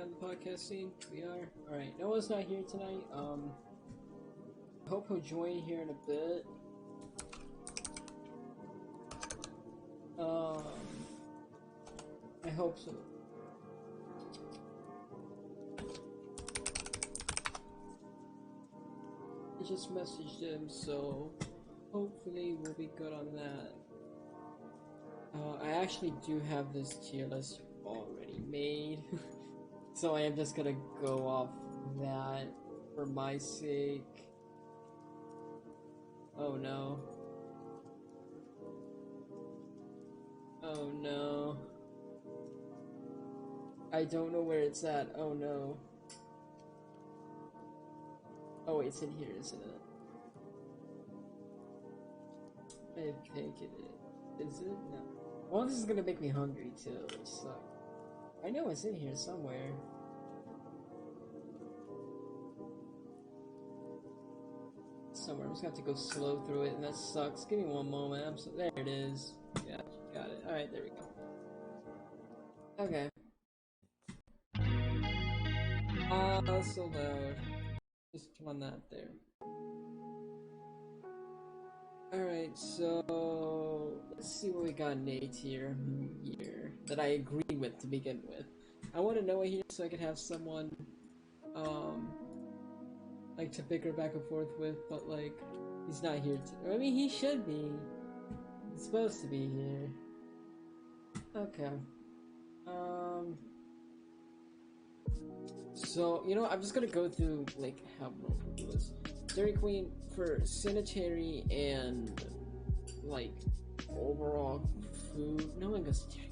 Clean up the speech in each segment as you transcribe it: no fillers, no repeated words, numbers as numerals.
on the podcast scene? We are? Alright, Noah's not here tonight. I hope he'll join here in a bit. I hope so. I just messaged him, so hopefully we'll be good on that. I actually do have this tier list already made, so I am just gonna go off that for my sake. Oh no. Oh no. I don't know where it's at. Oh no. Oh wait, it's in here, isn't it? I think it is. Is it? No. Well, this is gonna make me hungry too, which sucks. I know it's in here somewhere. I'm just gonna have to go slow through it, and that sucks. Give me one moment. There it is. Yeah, got it. Alright, there we go. Okay. That's so loud. Just turn on that there. Alright, so let's see what we got in A tier here that I agreed with to begin with. I want to know it here so I can have someone like to bicker back and forth with, but like he's not here to, I mean he should be. He's supposed to be here. Okay. So, you know, I'm just gonna go through like how most people do this. Dairy Queen for sanitary and like overall food. No one goes to Dairy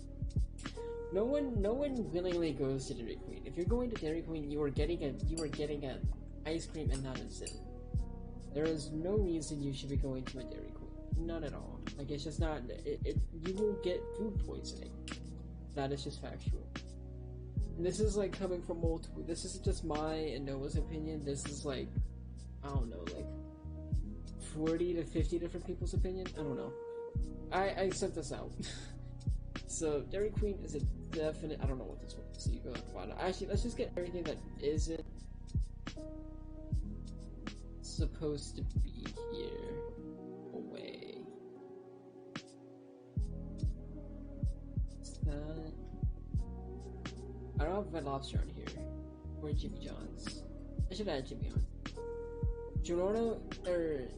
Queen. No one willingly goes to Dairy Queen. If you're going to Dairy Queen, you are getting a ice cream and not a zip. There is no reason you should be going to a Dairy Queen. None at all. Like it's just not. You will get food poisoning. That is just factual. And this is like coming from multiple. This isn't just my and Noah's opinion. This is like, I don't know, like 40 to 50 different people's opinion. I don't know. I sent this out. So Dairy Queen is a definite. I don't know what this one is. So you go like, wow. Actually, let's just get everything that isn't supposed to be here away. What's that? I don't have Red Lobster on here. Or Jimmy John's. I should add Jimmy on. Giorno or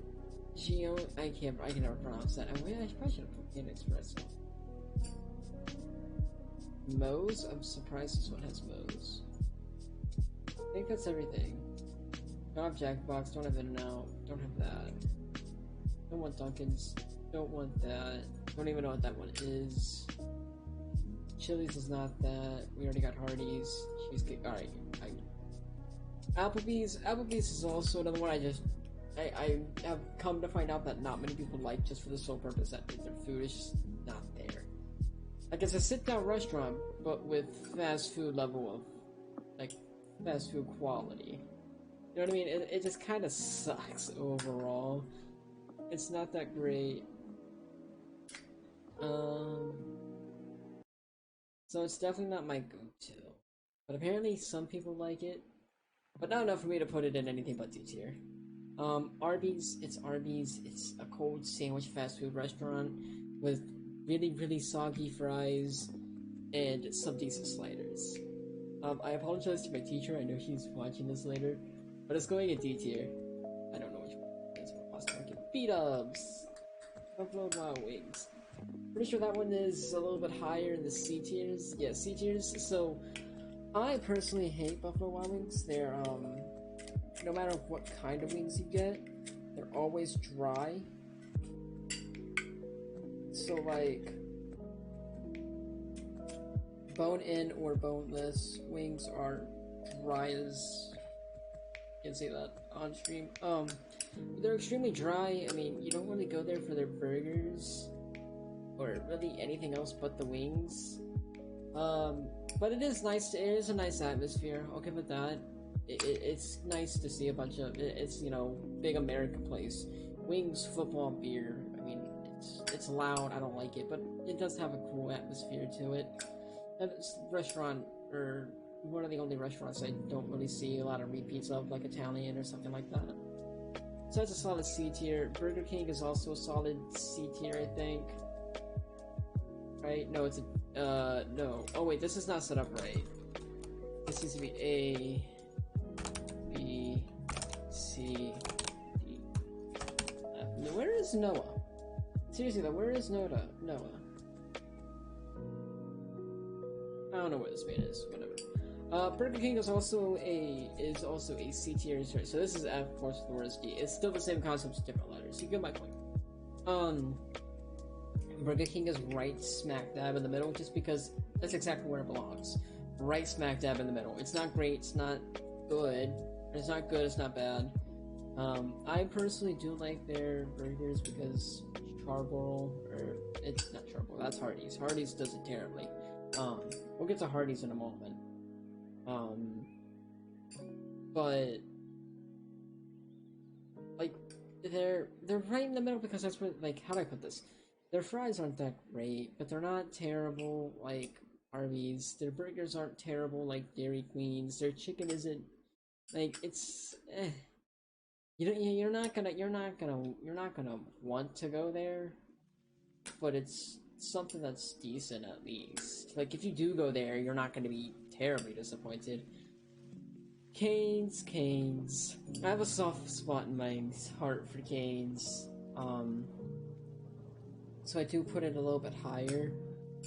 Gio, I can never pronounce that. I probably should have put in Espresso. Moe's? I'm surprised this one has Moe's. I think that's everything. Don't have Jackbox, don't have In-N-Out, don't have that. Don't want Dunkin's, don't want that. Don't even know what that one is. Chili's is not that. We already got Hardee's. Cheesecake. Alright. Applebee's. Applebee's is also another one I have come to find out that not many people like, just for the sole purpose that their food is just not there. Like it's a sit-down restaurant, but with fast food level of, like, fast food quality. You know what I mean? It just kind of sucks overall. It's not that great. So it's definitely not my go-to. But apparently some people like it. But not enough for me to put it in anything but D tier. Arby's. It's Arby's. It's a cold sandwich fast food restaurant with really, really soggy fries and some decent sliders. I apologize to my teacher. I know she's watching this later. But it's going in D tier. I don't know which one it is. B-dubs. Buffalo Wild Wings. Pretty sure that one is a little bit higher in the C tiers. Yeah, C tiers. So, I personally hate Buffalo Wild Wings. They're, no matter what kind of wings you get, they're always dry. So, like, bone-in or boneless wings are dry as... You can say that on stream. They're extremely dry. I mean, you don't really go there for their burgers or really anything else but the wings. But it is nice. It is a nice atmosphere. I'll give it that. It's nice to see a bunch of. It's, you know, big American place. Wings, football, beer. I mean, it's loud. I don't like it, but it does have a cool atmosphere to it. And it's restaurant or one of the only restaurants I don't really see a lot of repeats of, like Italian or something like that. So that's a solid C tier. Burger King is also a solid C tier, I think. Right? No, it's a no. Oh wait, this is not set up right. This needs to be A, B, C, D, F. No, where is Noah? Seriously though, where is Noah? I don't know what this man is. Whatever. Burger King is also a C tier. So this is F, of course, the word is D. It's still the same concept, just different letters. You get my point. Burger King is right smack dab in the middle, just because that's exactly where it belongs. Right smack dab in the middle. It's not great. It's not good. It's not good. It's not bad. I personally do like their burgers because Charbroil, or it's not Charbroil. That's Hardee's. Hardee's does it terribly. We'll get to Hardee's in a moment. But like they're right in the middle because that's what, like, how do I put this? Their fries aren't that great, but they're not terrible like Arby's. Their burgers aren't terrible like Dairy Queen's. Their chicken isn't like it's. You're not gonna want to go there, but it's something that's decent at least. Like if you do go there, you're not gonna be terribly disappointed. Cane's. I have a soft spot in my heart for Cane's. So I do put it a little bit higher.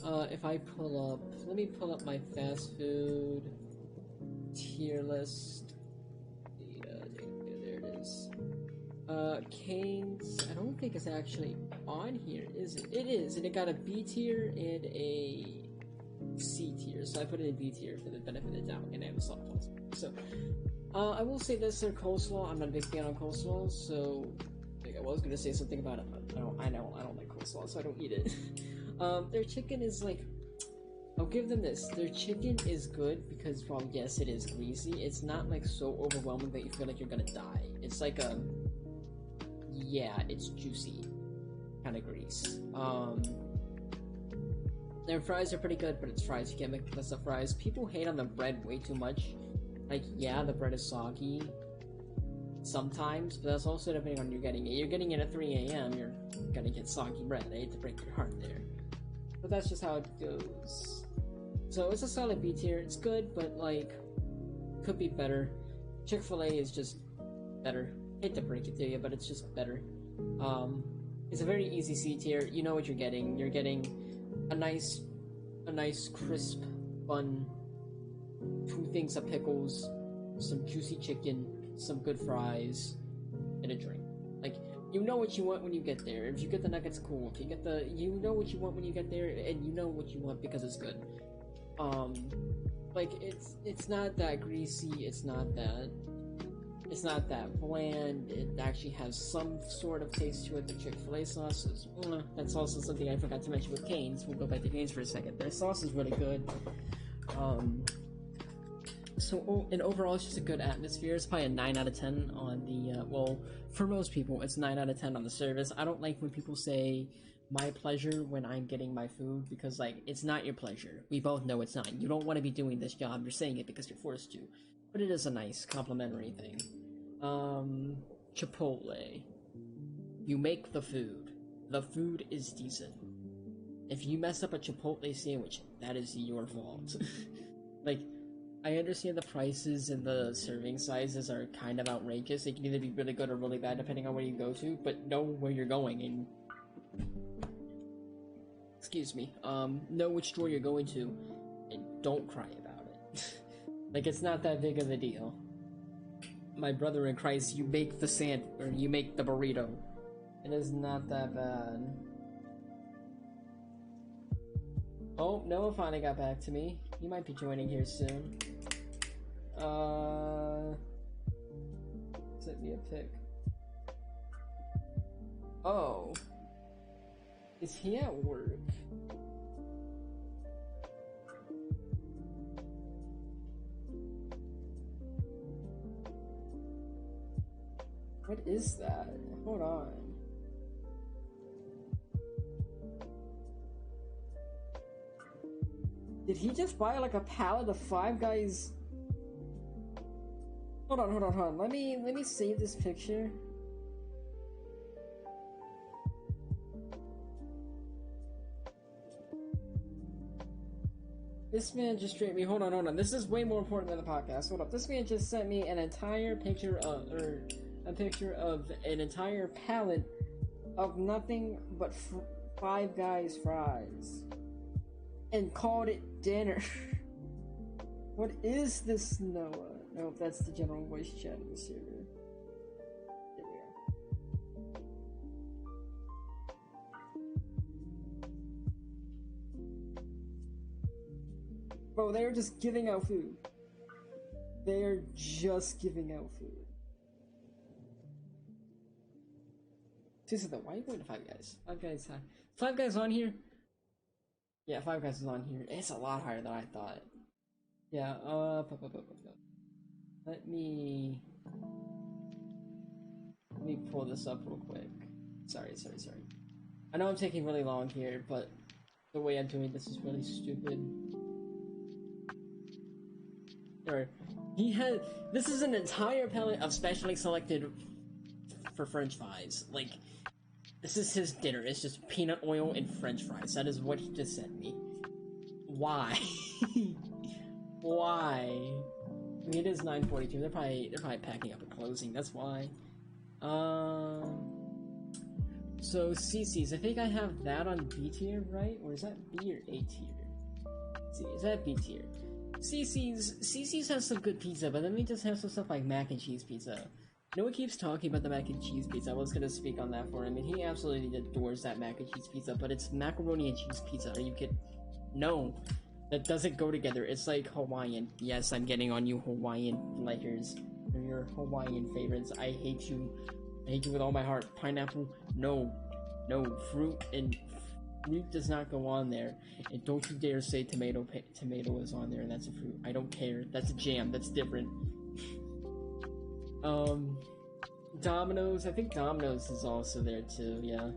If I let me pull up my fast food tier list. Data, there it is. Cane's, I don't think it's actually on here, is it? It is, and it got a B tier and a C tier, so I put it in B tier for the benefit of the doubt, and I have a soft spot. So, I will say this, their coleslaw, I'm not a big fan of coleslaw, so like, I was gonna say something about it, but I don't like coleslaw, so I don't eat it. Their chicken is like, I'll give them this, their chicken is good because, well, yes, it is greasy, it's not like so overwhelming that you feel like you're gonna die. It's like a, yeah, it's juicy kind of grease. Their fries are pretty good, but it's fries, you can't make less of fries. People hate on the bread way too much. Like, yeah, the bread is soggy sometimes, but that's also depending on what you're getting it. You're getting it at 3 a.m., you're gonna get soggy bread. I hate to break your heart there. But that's just how it goes. So it's a solid B tier. It's good, but like, could be better. Chick-fil-A is just better. Hate to break it to you, but it's just better. It's a very easy C tier. You know what you're getting. You're getting a nice crisp bun, 2 things of pickles, some juicy chicken, some good fries, and a drink. Like, you know what you want when you get there. If you get the nuggets, cool. If you get you know what you want when you get there, and you know what you want because it's good. Like, it's not that greasy, it's not that bland, it actually has some sort of taste to it. The Chick-fil-A sauce is, that's also something I forgot to mention with Cane's. We'll go back to Cane's for a second. Their sauce is really good. So, and overall, it's just a good atmosphere. It's probably a 9 out of 10 on the, well, for most people, it's 9 out of 10 on the service. I don't like when people say, my pleasure, when I'm getting my food, because, like, it's not your pleasure. We both know it's not. You don't want to be doing this job. You're saying it because you're forced to. But it is a nice, complimentary thing. Chipotle. You make the food. The food is decent. If you mess up a Chipotle sandwich, that is your fault. Like, I understand the prices and the serving sizes are kind of outrageous. They can either be really good or really bad depending on where you go to, but know where you're going and... Excuse me. Know which store you're going to, and don't cry about it. Like, it's not that big of a deal. My brother in Christ, you make the or you make the burrito. It is not that bad. Oh, Noah finally got back to me. You might be joining here soon. Sent me a pic. Oh. Is he at work? What is that? Hold on. Did he just buy like a pallet of Five Guys? Hold on. Let me save this picture. This man just straight me. Hold on. This is way more important than the podcast. Hold up. This man just sent me an entire picture of, or a picture of an entire pallet of nothing but Five Guys fries, and called it dinner. What is this, Noah? Nope, that's the general voice chat of the server. There we are. Bro, they're just giving out food. They're just giving out food. This is the white one. Five Guys. Five Guys on here. Yeah, Five Guys is on here. It's a lot higher than I thought. Yeah. Let me pull this up real quick. Sorry. I know I'm taking really long here, but the way I'm doing this is really stupid. Or this is an entire pallet of specially selected for French fries. Like, this is his dinner. It's just peanut oil and French fries. That is what he just sent me. Why? Why? I mean, it is 9:42. They're probably packing up and closing. That's why. So CC's. I think I have that on B tier, right? Or is that B or A tier? Let's see, is that B tier? CC's has some good pizza, but then we just have some stuff like mac and cheese pizza. Noah keeps talking about the mac and cheese pizza. I was gonna speak on that for him, and he absolutely adores that mac and cheese pizza, but it's macaroni and cheese pizza. Are you kidding? No, that doesn't go together. It's like Hawaiian. Yes, I'm getting on you Hawaiian likers. They're your Hawaiian favorites. I hate you. I hate you with all my heart. Pineapple? No. Fruit does not go on there. And don't you dare say tomato is on there and that's a fruit. I don't care. That's a jam. That's different. Domino's. I think Domino's is also there too, yeah.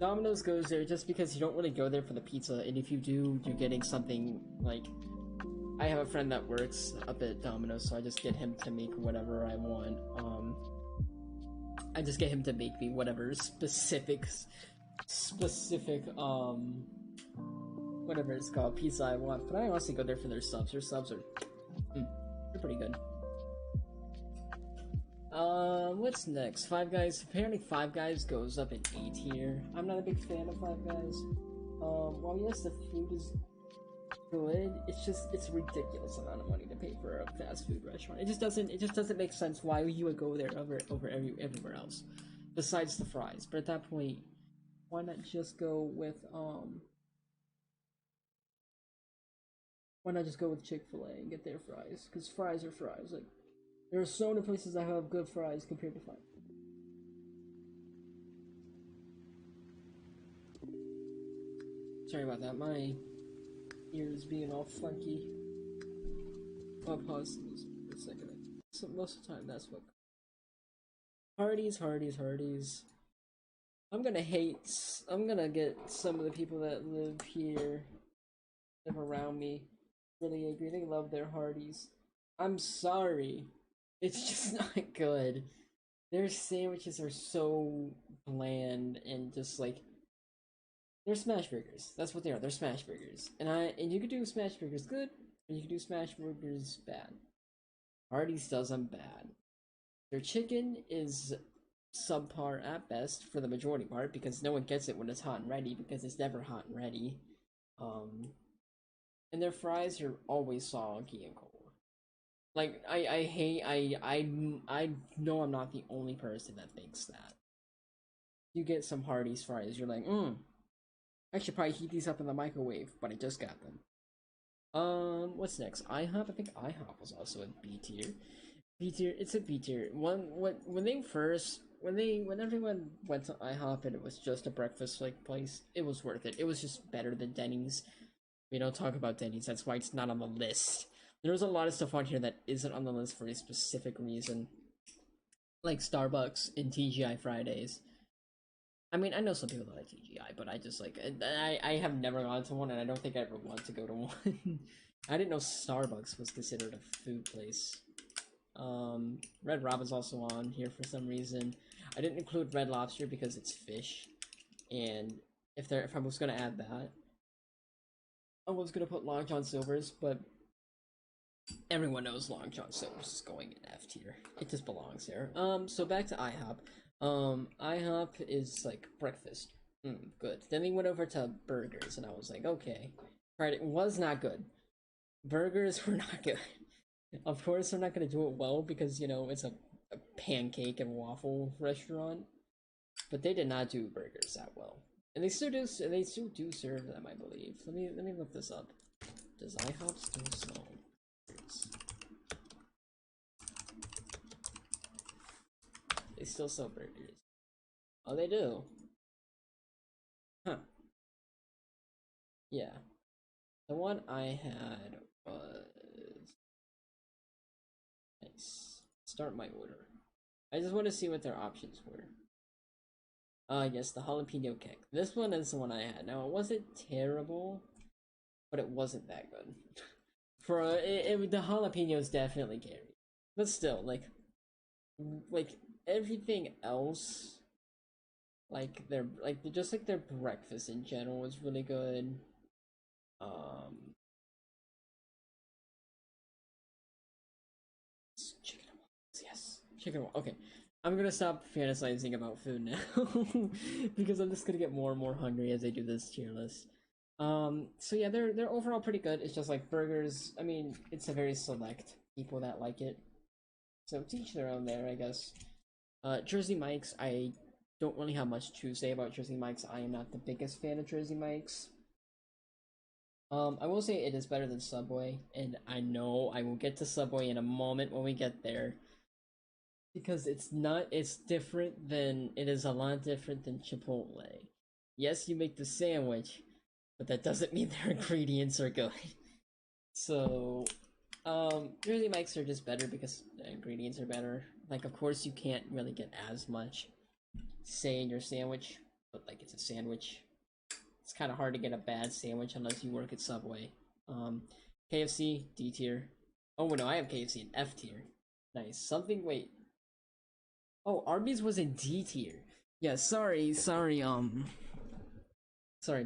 Domino's goes there just because you don't really go there for the pizza, and if you do, you're getting something like... I have a friend that works up at Domino's, so I just get him to make whatever I want. I just get him to make me whatever specific, whatever it's called, pizza I want, but I honestly go there for their subs. Their subs are... they're pretty good. What's next? Five Guys. Apparently Five Guys goes up in A tier. I'm not a big fan of Five Guys. While yes, the food is good, it's a ridiculous amount of money to pay for a fast food restaurant. It just doesn't make sense why you would go there over everywhere else. Besides the fries. But at that point, why not just go with, why not just go with Chick-fil-A and get their fries? Because fries are fries. Like, there are so many places that have good fries compared to fries. Sorry about that, my ears being all funky. I'll pause this for a second. So most of the time, that's what. Hardee's. I'm gonna get some of the people that live around me, really angry. They love their Hardee's. I'm sorry. It's just not good. Their sandwiches are so bland and just like... They're smash burgers. That's what they are. They're smash burgers. And you can do smash burgers good, or you can do smash burgers bad. Hardee's does them bad. Their chicken is subpar at best for the majority part, because no one gets it when it's hot and ready, because it's never hot and ready. And their fries are always soggy and cold. Like, I know I'm not the only person that thinks that. You get some Hardee's fries, you're like, I should probably heat these up in the microwave, but I just got them. What's next? IHOP? I think IHOP was also a B tier. B tier, it's a B tier. When everyone went to IHOP and it was just a breakfast like place, it was worth it. It was just better than Denny's. We don't talk about Denny's, that's why it's not on the list. There's a lot of stuff on here that isn't on the list for a specific reason. Like Starbucks and TGI Fridays. I mean, I know some people that like TGI, but I just like I have never gone to one, and I don't think I ever want to go to one. I didn't know Starbucks was considered a food place. Red Robin's also on here for some reason. I didn't include Red Lobster because it's fish, and if I was gonna add that, I was gonna put Long John Silver's, but everyone knows Long John Silver's is going in F tier. It just belongs there. So back to IHOP. IHOP is like breakfast. Good. Then we went over to burgers, and I was like, okay. Tried it. Was not good. Burgers were not good. Of course, they're not gonna do it well because you know it's a pancake and waffle restaurant. But they did not do burgers that well, and they still do. They still do serve them, I believe. Let me look this up. Does IHOP still sell burgers? They still sell burgers. Oh, they do. Huh. Yeah. The one I had was nice. Start my order. I just want to see what their options were. Yes, the jalapeno kick. This one is the one I had. Now, it wasn't terrible, but it wasn't that good. The jalapenos definitely carried, but still, like everything else, just like their breakfast in general was really good. Um, chicken and waffles, yes, chicken. Okay, I'm gonna stop fantasizing about food now because I'm just gonna get more and more hungry as I do this tier list. So yeah, they're overall pretty good. It's just like burgers. I mean, it's a very select people that like it. So to each their own there, I guess. Jersey Mike's, I don't really have much to say about Jersey Mike's. I am not the biggest fan of Jersey Mike's. I will say it is better than Subway, and I know I will get to Subway in a moment when we get there. Because it's different than, it is a lot different than Chipotle. Yes, you make the sandwich, but that doesn't mean their ingredients are good. So, Jersey Mike's are just better because the ingredients are better. Like, of course, you can't really get as much, say, in your sandwich, but like it's a sandwich. It's kind of hard to get a bad sandwich unless you work at Subway. KFC D tier. Oh no, I have KFC in F tier. Nice. Wait. Oh, Arby's was in D tier. Yeah, sorry,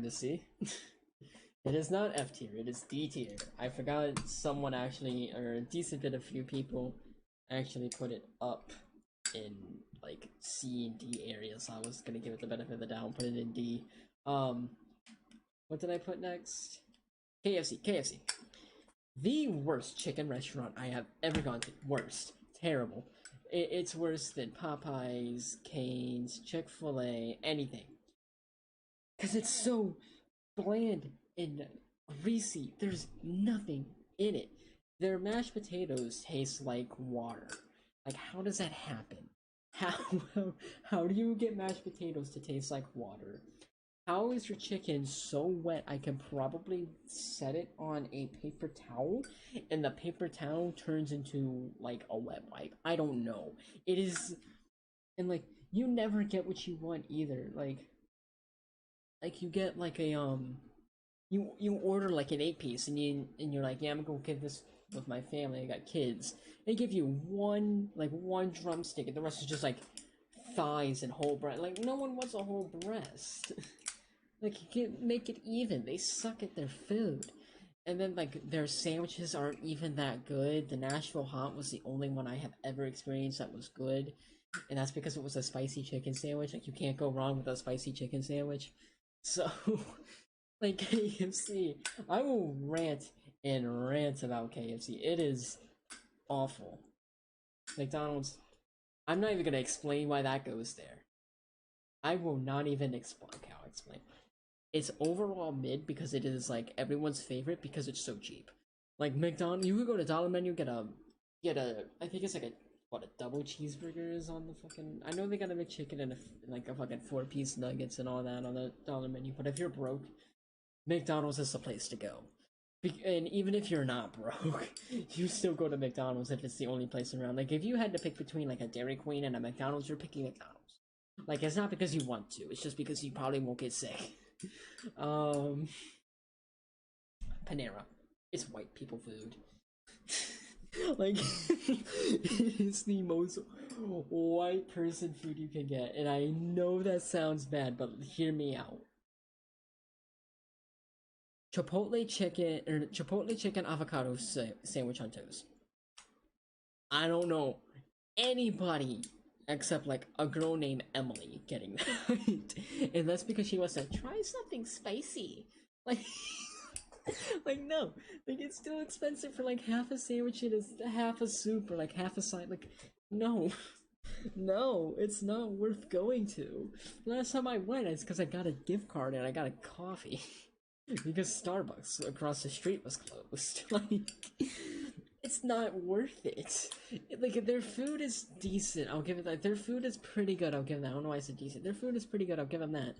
Missy. It is not F tier, it is D tier. I forgot someone actually, or a decent bit of few people actually put it up in like C and D areas, so I was gonna give it the benefit of the doubt and put it in D. What did I put next? KFC. The worst chicken restaurant I have ever gone to. Worst. Terrible. It's worse than Popeyes, Cane's, Chick-fil-A, anything. Because it's so bland and greasy. There's nothing in it. Their mashed potatoes taste like water. Like, how does that happen? How, how do you get mashed potatoes to taste like water? How is your chicken so wet I can probably set it on a paper towel and the paper towel turns into like a wet wipe? I don't know. It is, and like you never get what you want either. Like you get like a you order like an 8-piece and you're like, yeah, I'm gonna go get this with my family. I got kids. They give you one drumstick and the rest is just like thighs and whole breast. Like no one wants a whole breast. Like, you can make it even. They suck at their food. And then, like, their sandwiches aren't even that good. The Nashville Hot was the only one I have ever experienced that was good. And that's because it was a spicy chicken sandwich. Like, you can't go wrong with a spicy chicken sandwich. So, like, KFC. I will rant and rant about KFC. It is awful. McDonald's. I'm not even going to explain why that goes there. I will not even explain. Okay, I'll explain. It's overall mid because it is like everyone's favorite because it's so cheap. Like McDonald's, you could go to Dollar Menu, get a I think it's like a double cheeseburger is on the fucking. I know they got a McChicken and like a fucking 4-piece nuggets and all that on the Dollar Menu. But if you're broke, McDonald's is the place to go. And even if you're not broke, you still go to McDonald's if it's the only place around. Like if you had to pick between like a Dairy Queen and a McDonald's, you're picking McDonald's. Like, it's not because you want to, it's just because you probably won't get sick. Um, Panera. It's white people food. Like, it's the most white person food you can get, and I know that sounds bad, but hear me out. Chipotle chicken avocado sandwich on toast. I don't know anybody except like a girl named Emily getting that. And that's because she wants to try something spicy. Like like no. Like it's too expensive for like half a sandwich and it's half a soup or like half a side like no. No, it's not worth going to. Last time I went, it's because I got a gift card and I got a coffee. Because Starbucks across the street was closed. Like, it's not worth it. Like, their food is decent. I'll give it that. Their food is pretty good. I'll give them that. I don't know why I said decent. Their food is pretty good. I'll give them that.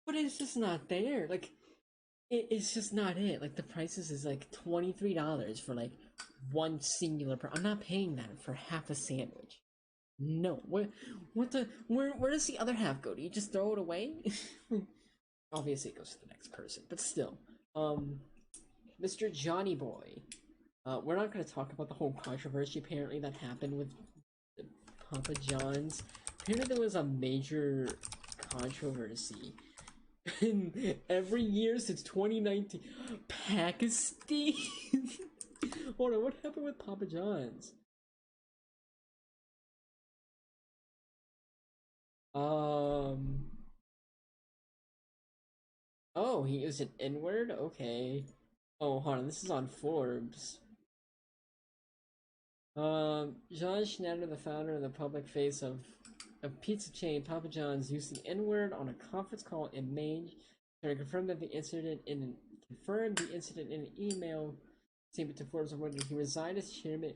But it's just not there. Like, it's just not it. Like, the prices is like $23 for like one singular. I'm not paying that for half a sandwich. No. Where does the other half go? Do you just throw it away? Obviously, it goes to the next person, but still. Mr. Johnny Boy. We're not going to talk about the whole controversy apparently that happened with Papa John's. Apparently, there was a major controversy. And every year since 2019, Pakistan. Hold on, what happened with Papa John's? Um. Oh, he used an N word? Okay. Oh, hold on, this is on Forbes. John Schneider, the founder and the public face of pizza chain Papa John's, used the N-word on a conference call in May to confirm that the incident in an email statement to Forbes on Monday. He resigned as chairman.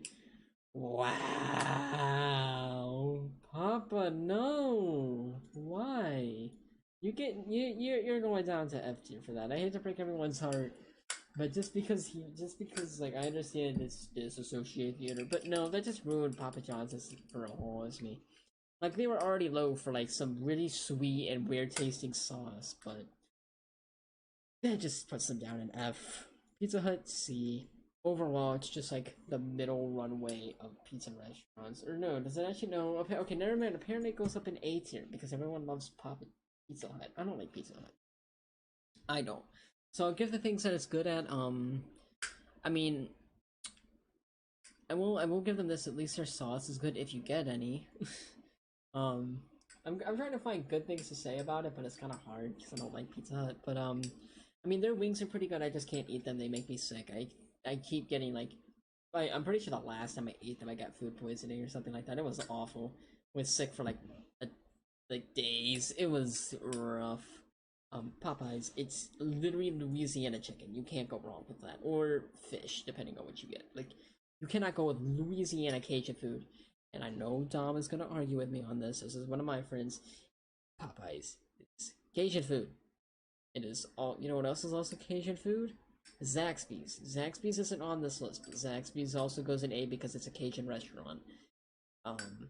Wow, Papa, no. Why? You're going down to F tier for that. I hate to break everyone's heart. But just because like I understand it's disassociate theater, but no, that just ruined Papa John's for a whole as me. Like they were already low for like some really sweet and weird tasting sauce, but that just puts them down in F. Pizza Hut C. Overall, it's just like the middle runway of pizza restaurants. Or no, does it actually no? Okay, okay, never mind. Apparently, it goes up in A tier because everyone loves Pizza Hut. I don't like Pizza Hut. I don't. So I'll give the things that it's good at. I mean, I will give them this. At least their sauce is good if you get any. um, I'm trying to find good things to say about it, but it's kind of hard because I don't like Pizza Hut. But I mean their wings are pretty good. I just can't eat them. They make me sick. I keep getting like, I'm pretty sure the last time I ate them, I got food poisoning or something like that. It was awful. I was sick for a, like days. It was rough. Popeyes, it's literally Louisiana chicken. You can't go wrong with that. Or fish, depending on what you get. Like, you cannot go with Louisiana Cajun food. And I know Dom is gonna argue with me on this. This is one of my friends. Popeyes. It's Cajun food. It is all. You know what else is also Cajun food? Zaxby's. Zaxby's isn't on this list, but Zaxby's also goes in A because it's a Cajun restaurant. Um,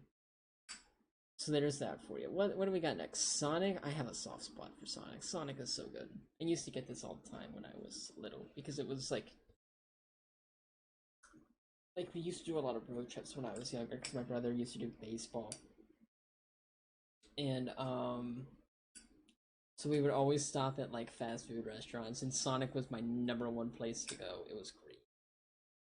so there's that for you. What do we got next? Sonic. I have a soft spot for Sonic. Sonic is so good. I used to get this all the time when I was little because it was like we used to do a lot of road trips when I was younger because my brother used to do baseball, and so we would always stop at like fast food restaurants, and Sonic was my number one place to go. It was great,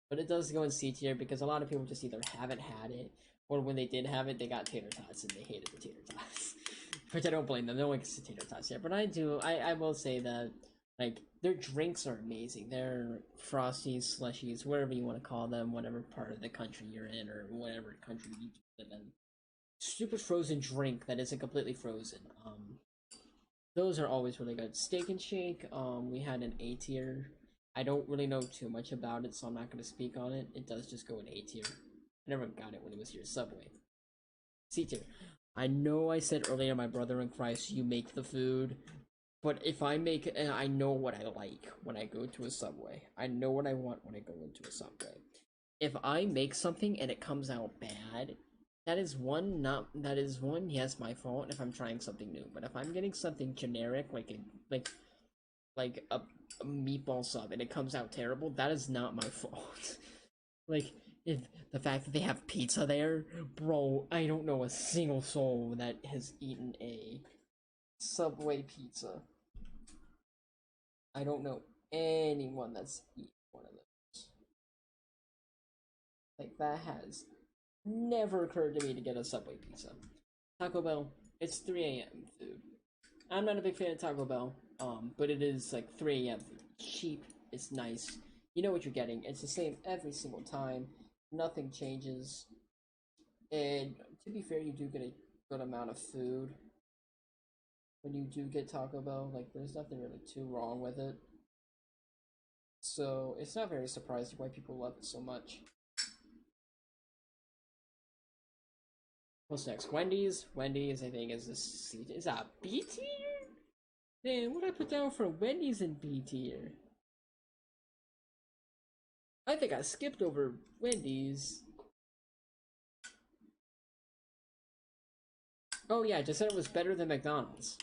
but it does go in C tier because a lot of people just either haven't had it or when they did have it, they got tater tots and they hated the tater tots. Which I don't blame them. No one gets the tater tots here, but I do. I will say that like their drinks are amazing. Their frosties, slushies, whatever you want to call them, whatever part of the country you're in or whatever country you live in. Super frozen drink that isn't completely frozen. Those are always really good. Steak and Shake. We had an A tier. I don't really know too much about it, so I'm not going to speak on it. It does just go in A tier. I never got it when it was here. Subway. C tier. I know I said earlier, my brother in Christ, you make the food. But if I make it, and I know what I like when I go to a Subway. I know what I want when I go into a Subway. If I make something and it comes out bad, That is one, not that is one. Yes, my fault if I'm trying something new. But if I'm getting something generic, like a meatball sub, and it comes out terrible, that is not my fault. Like, if the fact that they have pizza there, bro, I don't know a single soul that has eaten a Subway pizza. I don't know anyone that's eaten one of those. Like, that has never occurred to me to get a Subway pizza. Taco Bell, it's 3 a.m. food. I'm not a big fan of Taco Bell, but it is like 3 a.m. food. Cheap, it's nice. You know what you're getting. It's the same every single time. Nothing changes. And to be fair, you do get a good amount of food when you do get Taco Bell. Like, there's nothing really too wrong with it. So, it's not very surprising why people love it so much. What's next? Wendy's? Wendy's, I think, is this. Is that B tier? Man, what I put down for Wendy's in B tier? I think I skipped over Wendy's. Oh yeah, I just said it was better than McDonald's.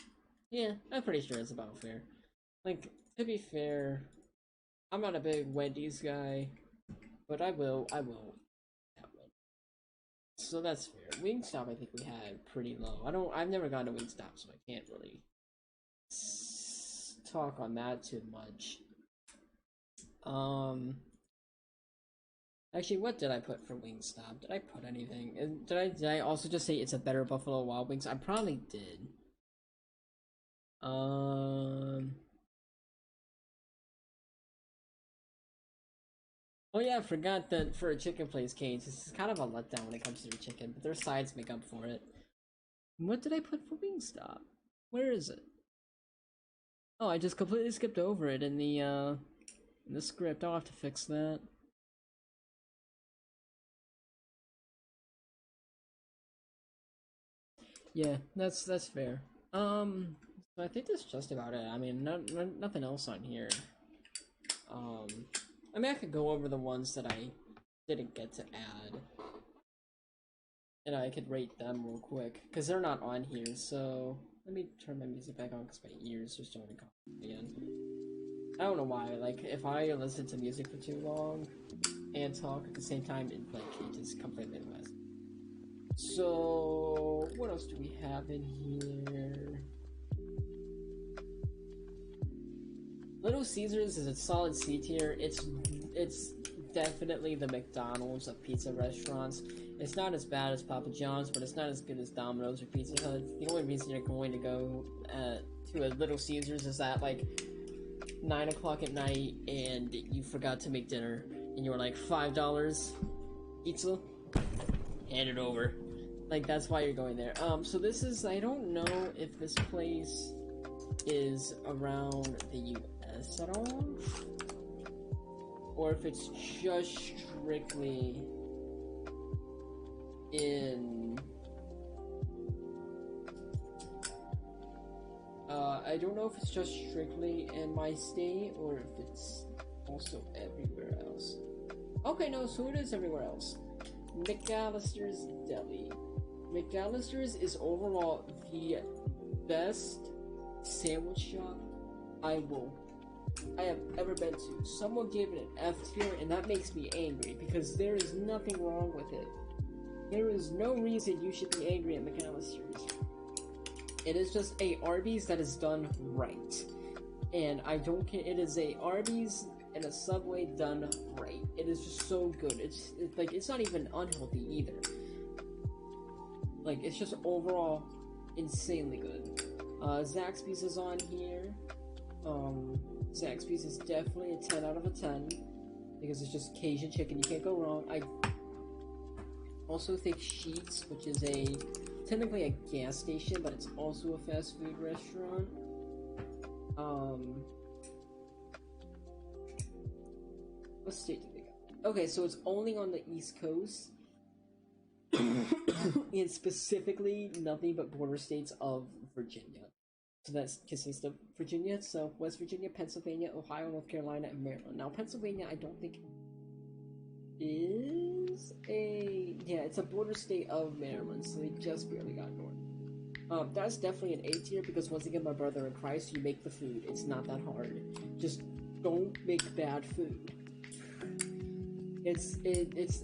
Yeah, I'm pretty sure it's about fair. Like, to be fair, I'm not a big Wendy's guy, but I will have Wendy's. So that's fair. Wingstop, I think we had pretty low. I've never gone to Wingstop, so I can't really talk on that too much. Actually, what did I put for Wingstop? Did I put anything? Did I also just say it's a better Buffalo Wild Wings? I probably did. Oh yeah, I forgot that for a chicken place, Canes, this is kind of a letdown when it comes to their chicken, but their sides make up for it. What did I put for Wingstop? Where is it? Oh, I just completely skipped over it in the script. I'll have to fix that. Yeah, that's fair. So I think that's just about it. I mean, nothing else on here. Um, I mean, I could go over the ones that I didn't get to add, and I could rate them real quick because they're not on here. So let me turn my music back on because my ears are starting to cough again. I don't know why. Like, if I listen to music for too long and talk at the same time, it just completely messes. So what else do we have in here? Little Caesars is a solid C tier. It's definitely the McDonald's of pizza restaurants. It's not as bad as Papa John's, but it's not as good as Domino's or Pizza Hut. The only reason you're going to go to a Little Caesars is at like 9 o'clock at night and you forgot to make dinner and you were like $5 pizza, hand it over. Like, that's why you're going there. So this is, I don't know if this place is around the US at all, or if it's just strictly in I don't know if it's just strictly in my state or if it's also everywhere else. Okay, no, so it is everywhere else. McAllister's Deli. McAllister's is overall the best sandwich shop I have ever been to. Someone gave it an F tier, and that makes me angry because there is nothing wrong with it. There is no reason you should be angry at McAllister's. It is just a Arby's that is done right, and I don't care. It is a Arby's and a Subway done right. It is just so good. It's like, it's not even unhealthy either. Like, it's just overall insanely good. Zaxby's is on here. Zaxby's is definitely a 10 out of a 10 because it's just Cajun chicken. You can't go wrong. I also think Sheetz, which is technically a gas station, but it's also a fast food restaurant. What state do they got? Okay, so it's only on the East Coast. And specifically nothing but border states of Virginia. So that consists of Virginia, so West Virginia, Pennsylvania, Ohio, North Carolina, and Maryland. Now, Pennsylvania, I don't think is a Yeah, it's a border state of Maryland, so they just barely got north. That's definitely an A tier because once again, my brother in Christ, you make the food. It's not that hard. Just don't make bad food. It's.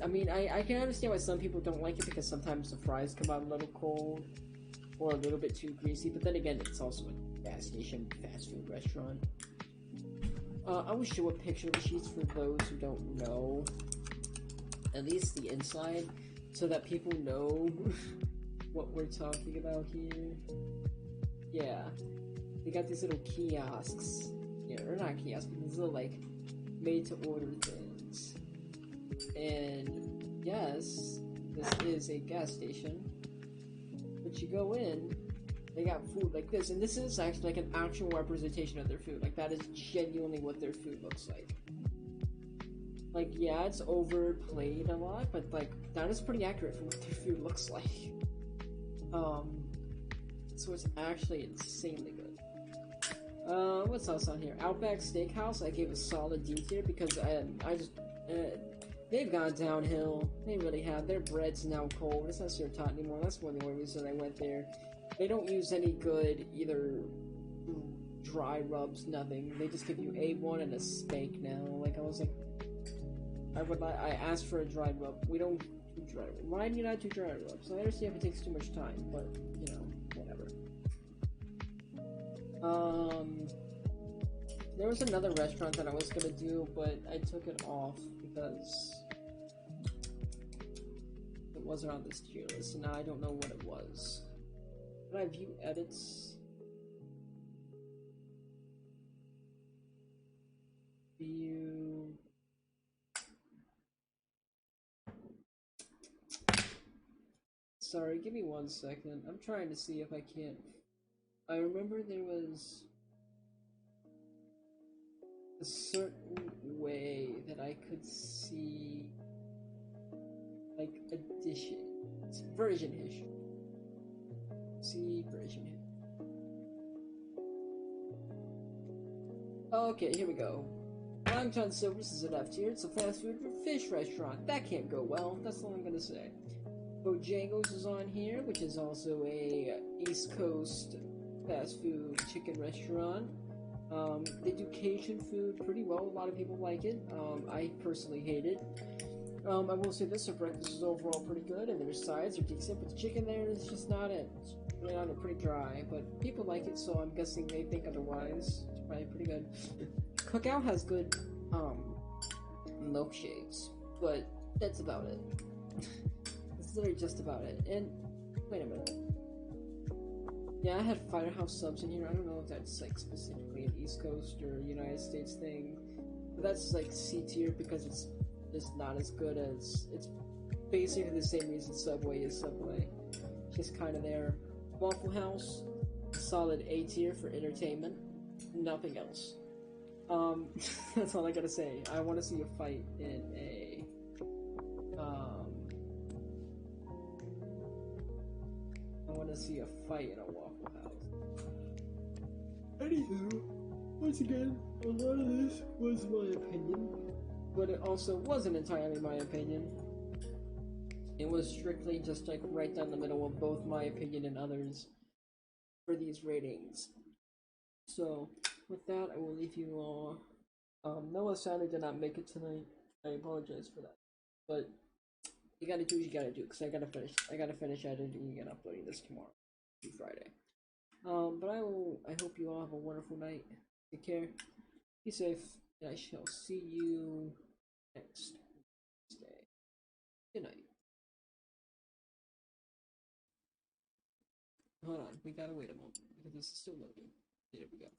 I mean, I can understand why some people don't like it because sometimes the fries come out a little cold or a little bit too greasy. But then again, it's also a gas station fast food restaurant. I will show a picture of the sheets for those who don't know, at least the inside, so that people know what we're talking about here. Yeah, they got these little kiosks. Yeah, or not kiosks, but these little like made to order things. And yes, this is a gas station. But you go in, they got food like this, and this is actually like an actual representation of their food. Like that is genuinely what their food looks like. Like yeah, it's overplayed a lot, but like that is pretty accurate for what their food looks like. So it's actually insanely good. What's else on here? Outback Steakhouse, I gave a solid D tier because I just, they've gone downhill. They really have. Their bread's now cold. It's not served hot anymore. That's one of the only reasons I went there. They don't use any good either dry rubs, nothing. They just give you A1 and a steak now. Like I was like, I asked for a dry rub. We don't do dry rub. Why do you not do dry rubs? I understand if it takes too much time, but you know, whatever. There was another restaurant that I was gonna do, but I took it off because it wasn't on this tier list, and now I don't know what it was. Can I view edits? View. Sorry, give me 1 second. I'm trying to see if I can't. I remember there was a certain way that I could see like additions, version history. See version history. Okay, here we go. Long John Silver's is an F tier. It's a fast food fish restaurant. That can't go well. That's all I'm gonna say. Bojangles is on here, which is also a East Coast fast food chicken restaurant. They do Cajun food pretty well. A lot of people like it. I personally hate it. I will say this: their breakfast is overall pretty good, and their sides are decent. But the chicken there is just not it. It's really not pretty dry. But people like it, so I'm guessing they think otherwise. It's probably pretty good. Cookout has good milkshakes, but that's about it. That's literally just about it. And wait a minute. Yeah, I had Firehouse subs in here. I don't know if that's like specifically an East Coast or United States thing, but that's like C tier because it's just not as good as it's basically the same reason Subway is Subway. Just kind of there. Waffle House, solid A tier for entertainment. Nothing else. That's all I gotta say. I want to see a fight in a I want to see a fight in a Waffle House. Anywho, once again, a lot of this was my opinion, but it also wasn't entirely my opinion. It was strictly just like right down the middle of both my opinion and others for these ratings. So, with that, I will leave you all. Noah sadly did not make it tonight. I apologize for that, but you gotta do what you gotta do because I gotta finish. I gotta finish editing and uploading this tomorrow, Friday. But I hope you all have a wonderful night. Take care. Be safe. And I shall see you next Wednesday. Good night. Hold on. We gotta wait a moment because this is still loading. There we go.